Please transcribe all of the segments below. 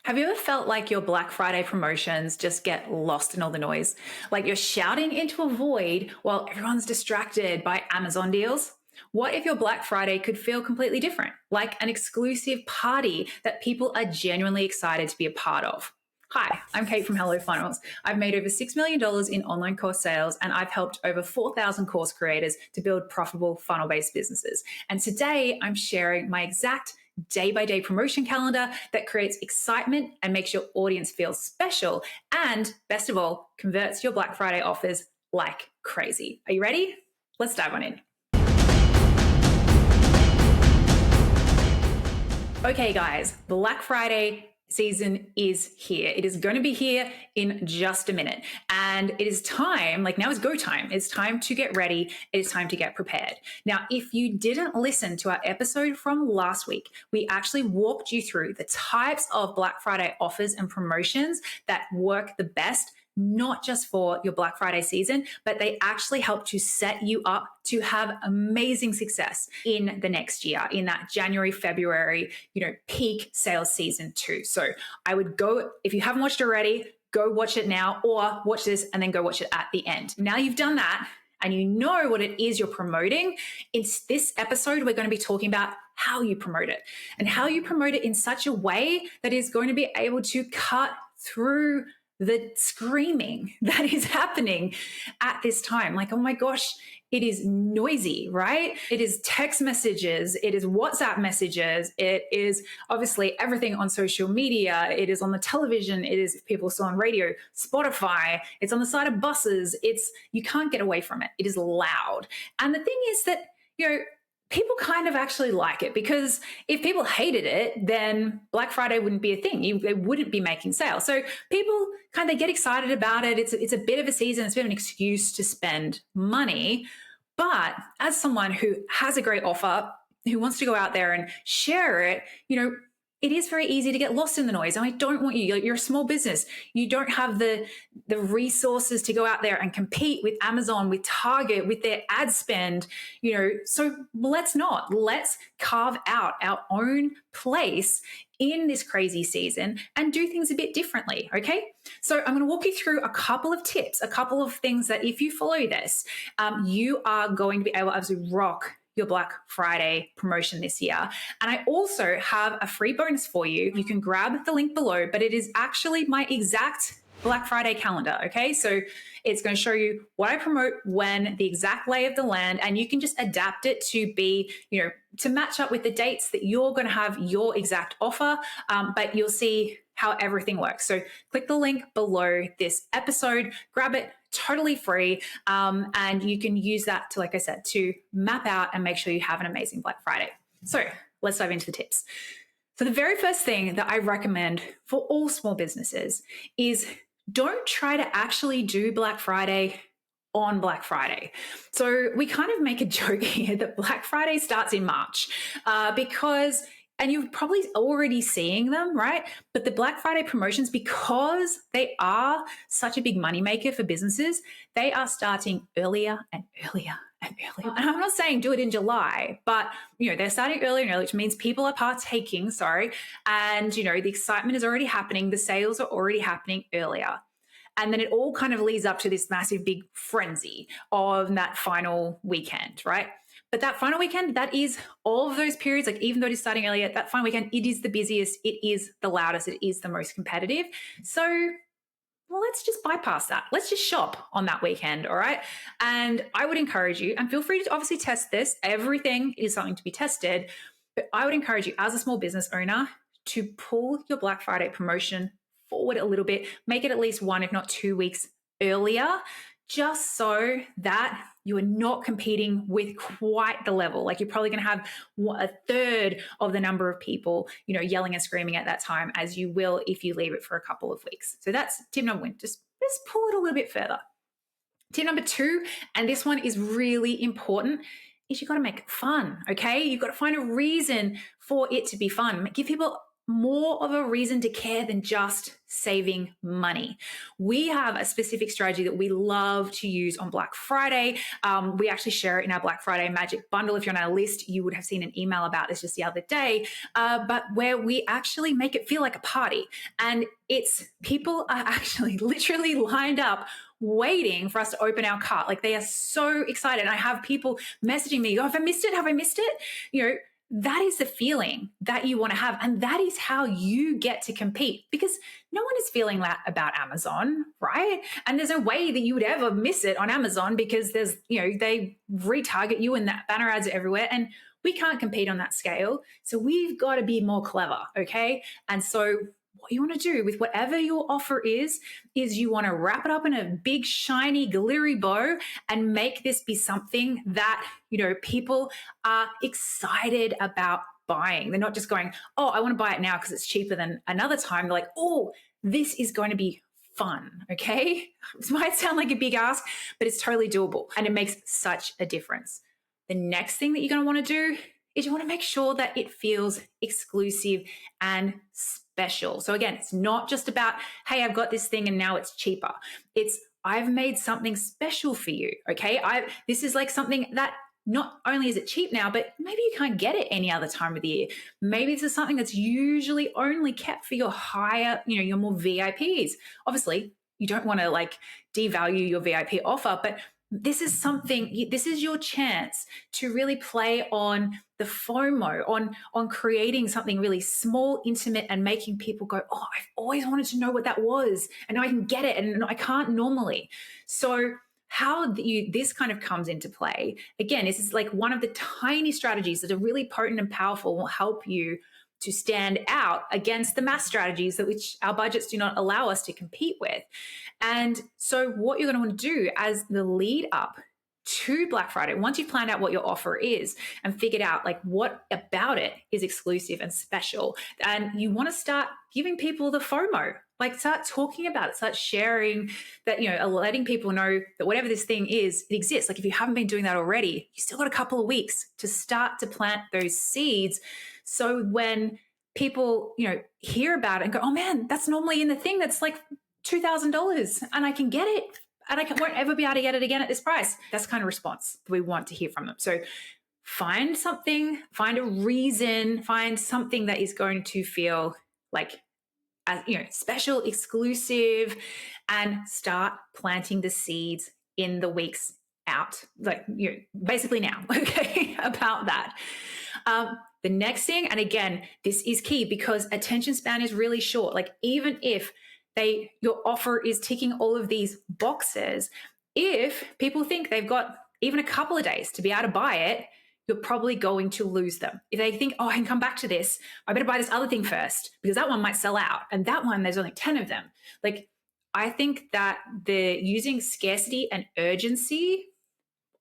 Have you ever felt like your Black Friday promotions just get lost in all the noise? Like you're shouting into a void while everyone's distracted by Amazon deals? What if your Black Friday could feel completely different, like an exclusive party that people are genuinely excited to be a part of? Hi, I'm Kate from Hello Funnels. I've made over $6 million in online course sales, and I've helped over 4,000 course creators to build profitable funnel based businesses. And today I'm sharing my exact day by day promotion calendar that creates excitement and makes your audience feel special. And best of all, converts your Black Friday offers like crazy. Are you ready? Let's dive on in. Okay, guys, Black Friday season is here. It is going to be here in just a minute. And it is time, like now is go time. It's time to get ready. It is time to get prepared. Now, if you didn't listen to our episode from last week, we actually walked you through the types of Black Friday offers and promotions that work the best, not just for your Black Friday season, but they actually help to set you up to have amazing success in the next year, in that January, February, peak sales season too. So I would go, if you haven't watched it already, go watch it now, or watch this and then go watch it at the end. Now you've done that and you know what it is you're promoting. In this episode, we're going to be talking about how you promote it and how you promote it in such a way that is going to be able to cut through the screaming that is happening at this time. Like, oh my gosh, it is noisy, right? It is text messages, it is WhatsApp messages, it is obviously everything on social media, it is on the television, it is people still on radio, Spotify, it's on the side of buses, you can't get away from it. It is loud. And the thing is that, people kind of actually like it, because if people hated it, then Black Friday wouldn't be a thing. They wouldn't be making sales. So people kind of get excited about it. It's a bit of a season. It's a bit of an excuse to spend money. But as someone who has a great offer, who wants to go out there and share it, it is very easy to get lost in the noise. And I don't want you. You're a small business. You don't have the resources to go out there and compete with Amazon, with Target, with their ad spend, So let's not. Let's carve out our own place in this crazy season and do things a bit differently, okay? So I'm going to walk you through a couple of tips, a couple of things that if you follow this, you are going to be able to rock your Black Friday promotion this year. And I also have a free bonus for you. You can grab the link below, but it is actually my exact Black Friday calendar, okay? So it's going to show you what I promote when, the exact lay of the land, and you can just adapt it to be, to match up with the dates that you're going to have your exact offer, but you'll see how everything works. So click the link below this episode, grab it, totally free, and you can use that to, like I said, to map out and make sure you have an amazing Black Friday. So let's dive into the tips. So the very first thing that I recommend for all small businesses is don't try to actually do Black Friday on Black Friday. So we kind of make a joke here that Black Friday starts in March because, and you're probably already seeing them, right? But the Black Friday promotions, because they are such a big moneymaker for businesses, they are starting earlier and earlier and earlier. And I'm not saying do it in July, but they're starting earlier and earlier, which means people are partaking, and the excitement is already happening, the sales are already happening earlier. And then it all kind of leads up to this massive big frenzy of that final weekend, right? But that final weekend, that is all of those periods, like even though it is starting earlier, that final weekend, it is the busiest, it is the loudest, it is the most competitive. So let's just bypass that. Let's just shop on that weekend, all right? And I would encourage you, and feel free to obviously test this. Everything is something to be tested. But I would encourage you as a small business owner to pull your Black Friday promotion forward a little bit, make it at least 1, if not 2 weeks earlier, just so that you are not competing with quite the level. Like you're probably going to have a third of the number of people, yelling and screaming at that time as you will if you leave it for a couple of weeks. So that's tip number 1. Just pull it a little bit further. Tip number 2, and this one is really important, is you got to make it fun, okay? You've got to find a reason for it to be fun. Give people more of a reason to care than just saving money. We have a specific strategy that we love to use on Black Friday. We actually share it in our Black Friday Magic Bundle. If you're on our list, you would have seen an email about this just the other day, but where we actually make it feel like a party. And it's people are actually literally lined up waiting for us to open our cart. Like they are so excited. And I have people messaging me, oh, have I missed it? Have I missed it? You know, that is the feeling that you want to have. And that is how you get to compete, because no one is feeling that about Amazon, right? And there's no way that you would ever miss it on Amazon, because there's, you know, they retarget you and that banner ads are everywhere. And we can't compete on that scale. So we've got to be more clever, okay? And so what you want to do with whatever your offer is you want to wrap it up in a big, shiny, glittery bow and make this be something that, you know, people are excited about buying. They're not just going, oh, I want to buy it now because it's cheaper than another time. They're like, oh, this is going to be fun, okay? It might sound like a big ask, but it's totally doable and it makes such a difference. The next thing that you're going to want to do is you want to make sure that it feels exclusive and special. So again, it's not just about, hey, I've got this thing and now it's cheaper. It's, I've made something special for you, okay? This is like something that not only is it cheap now, but maybe you can't get it any other time of the year. Maybe this is something that's usually only kept for your higher, you know, your more VIPs. Obviously, you don't want to like devalue your VIP offer, but this is something, this is your chance to really play on the FOMO, on creating something really small, intimate, and making people go, oh, I've always wanted to know what that was, and now I can get it, and I can't normally. So how this kind of comes into play, again, this is like one of the tiny strategies that are really potent and powerful, will help you to stand out against the mass strategies that which our budgets do not allow us to compete with. And so what you're going to want to do as the lead up to Black Friday, once you've planned out what your offer is and figured out like what about it is exclusive and special, and you want to start giving people the FOMO, like start talking about it, start sharing that, you know, letting people know that whatever this thing is, it exists. Like if you haven't been doing that already, you still got a couple of weeks to start to plant those seeds. So when people, you know, hear about it and go, oh man, that's normally in the thing that's like $2,000 and I can get it and won't ever be able to get it again at this price. That's the kind of response that we want to hear from them. So find something, find a reason, find something that is going to feel like, as you know, special, exclusive, and start planting the seeds in the weeks out, like, you know, basically now, okay, about that. The next thing, and again, this is key because attention span is really short. Like even if your offer is ticking all of these boxes, if people think they've got even a couple of days to be able to buy it, you're probably going to lose them. If they think, oh, I can come back to this, I better buy this other thing first because that one might sell out. And that one, there's only 10 of them. Like, I think that the using scarcity and urgency,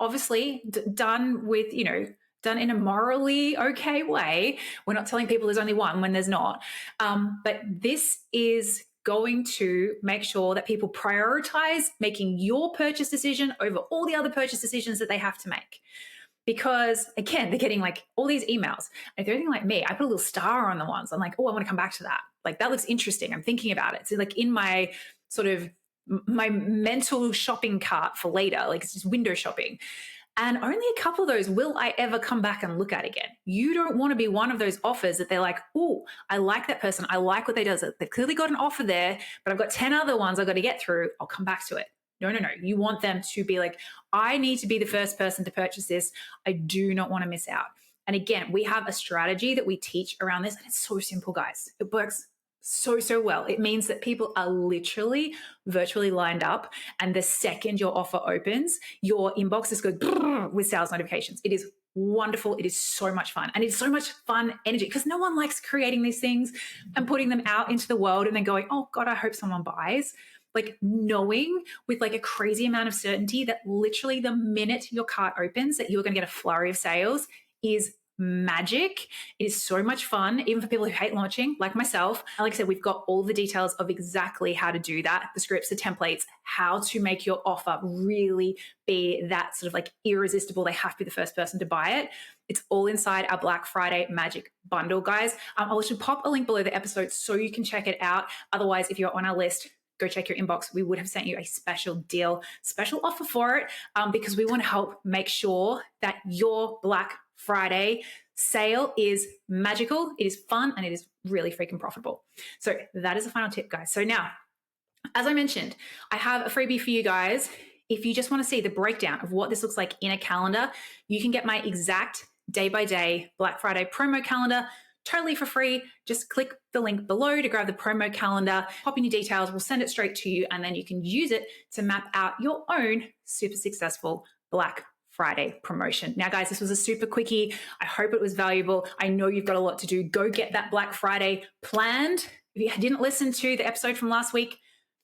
obviously done with, you know, done in a morally okay way. We're not telling people there's only one when there's not. But this is going to make sure that people prioritize making your purchase decision over all the other purchase decisions that they have to make. Because again, they're getting like all these emails. If they're anything like me, I put a little star on the ones. I'm like, oh, I want to come back to that. Like that looks interesting. I'm thinking about it. So like in my sort of my mental shopping cart for later, like it's just window shopping. And only a couple of those will I ever come back and look at again. You don't want to be one of those offers that they're like, oh, I like that person. I like what they do. They've clearly got an offer there, but I've got 10 other ones I've got to get through. I'll come back to it. No. You want them to be like, I need to be the first person to purchase this. I do not want to miss out. And again, we have a strategy that we teach around this. And it's so simple, guys. It works so well. It means that people are literally virtually lined up. And the second your offer opens, your inbox is going with sales notifications. It is wonderful. It is so much fun. And it's so much fun energy because no one likes creating these things and putting them out into the world and then going, oh God, I hope someone buys. Like knowing with like a crazy amount of certainty that literally the minute your cart opens that you're going to get a flurry of sales is magic. It is so much fun, even for people who hate launching, like myself. Like I said, we've got all the details of exactly how to do that, the scripts, the templates, how to make your offer really be that sort of like irresistible. They have to be the first person to buy it. It's all inside our Black Friday magic bundle, guys. I'll just pop a link below the episode so you can check it out. Otherwise, if you're on our list, go check your inbox. We would have sent you a special deal, special offer for it, because we want to help make sure that your Black Friday sale is magical, it is fun, and it is really freaking profitable. So that is the final tip, guys. So now, as I mentioned, I have a freebie for you guys. If you just want to see the breakdown of what this looks like in a calendar, you can get my exact day-by-day Black Friday promo calendar totally for free. Just click the link below to grab the promo calendar, pop in your details, we'll send it straight to you, and then you can use it to map out your own super successful Black Friday promotion. Now, guys, this was a super quickie. I hope it was valuable. I know you've got a lot to do. Go get that Black Friday planned. If you didn't listen to the episode from last week,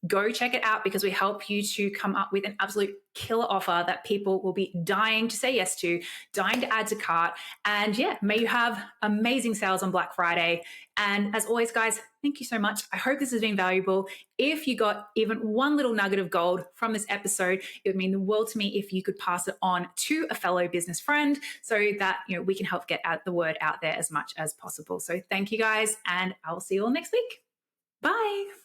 go check it out, because we help you to come up with an absolute killer offer that people will be dying to say yes to, dying to add to cart. And yeah, may you have amazing sales on Black Friday. And as always, guys, thank you so much. I hope this has been valuable. If you got even one little nugget of gold from this episode, it would mean the world to me if you could pass it on to a fellow business friend, so that we can help get the word out there as much as possible. So thank you, guys, and I'll see you all next week. Bye.